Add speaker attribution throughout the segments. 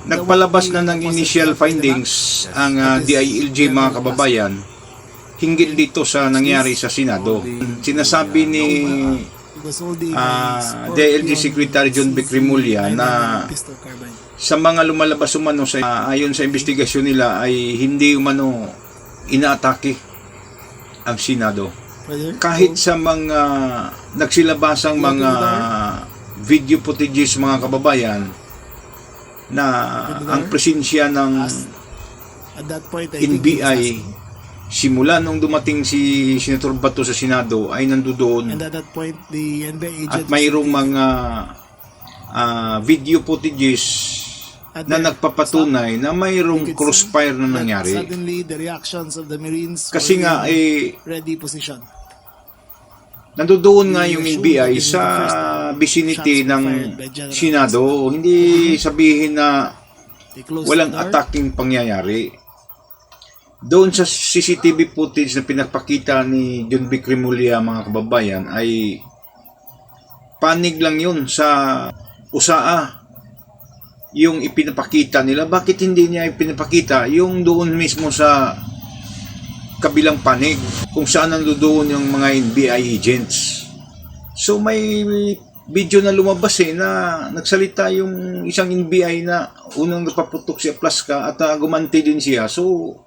Speaker 1: Nagpalabas na ng initial findings ang DILG mga kababayan hinggil dito sa nangyari sa Senado. Sinasabi ni DILG Secretary John B. Cremulya na sa mga lumalabas umano ayon sa investigasyon nila ay hindi umano inaatake ang Senado. Kahit sa mga nagsilabasang mga video footages mga kababayan na ang presensya ng NBI simula nung dumating si Senator Bato sa Senado ay nandoon at mayroong mga video footages na nagpapatunay na mayroong crossfire na nangyari. Kasi nga nandoon nga yung NBI sa vicinity ng Senado. Hindi sabihin na walang attacking pangyayari. Doon sa CCTV footage na pinapakita ni John B. Cremulya mga kababayan ay panig lang yun sa usaa yung ipinapakita nila. Bakit hindi niya ipinapakita yung doon mismo sa kabilang panig kung saan nandoon yung mga NBI agents? So may video na lumabas na nagsalita yung isang NBI na unang napaputok si Aplaska at gumanti din siya. So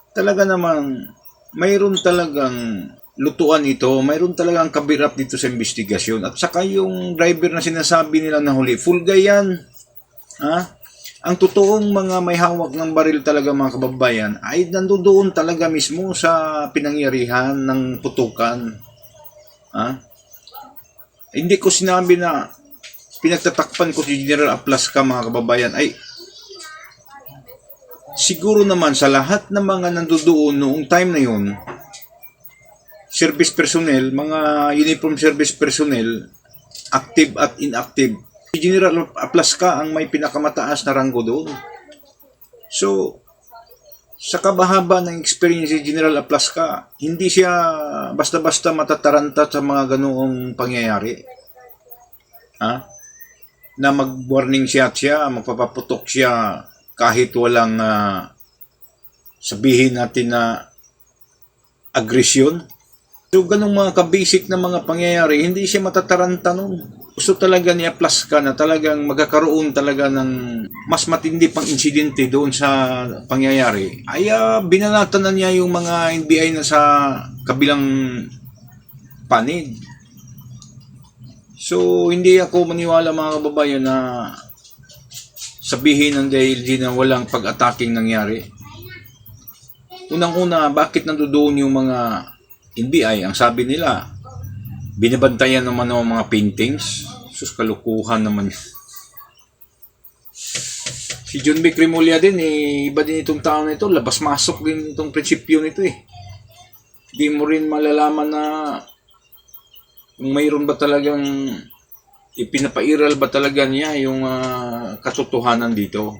Speaker 1: talaga naman mayroon talagang lutuan ito, mayroon talagang kabirap dito sa investigasyon. At saka yung driver na sinasabi nila na huli, full guy yan. Ang totoong mga may hawak ng baril talaga mga kababayan ay nandoon talaga mismo sa pinangyarihan ng putukan. Hindi ko sinabi na pinagtatakpan ko si General Aplaska mga kababayan. Ay siguro naman sa lahat ng mga nandoon noong time na yun, service personnel, mga uniform service personnel, active at inactive, si General Aplaska ang may pinakamataas na ranggo doon. So, sa kabahaba ng experience ni General Aplaska, hindi siya basta-basta matataranta sa mga ganoong pangyayari. Na mag-warning shot siya, magpapaputok siya kahit walang sabihin natin na agresyon. So, ganong mga kabasic na mga pangyayari, hindi siya matataranta nun. Gusto talaga ni Aplaska na talagang magkakaroon talaga ng mas matindi pang insidente doon sa pangyayari. Ay binalatan na niya yung mga NBI na sa kabilang panig. So, hindi ako maniwala mga kababayan na sabihin ng DILG na walang pag-attacking nangyari. Unang-una, bakit nandoon yung mga NBI? Ang sabi nila, binabantayan naman ng mga paintings. Sus, kalukuhan naman. Si John B. Cremulya din, iba din itong tao na ito. Labas-masok din itong prinsipyo nito Hindi mo rin malalaman na kung mayroon ba talagang ipinapairal ba talaga niya yung katotohanan dito.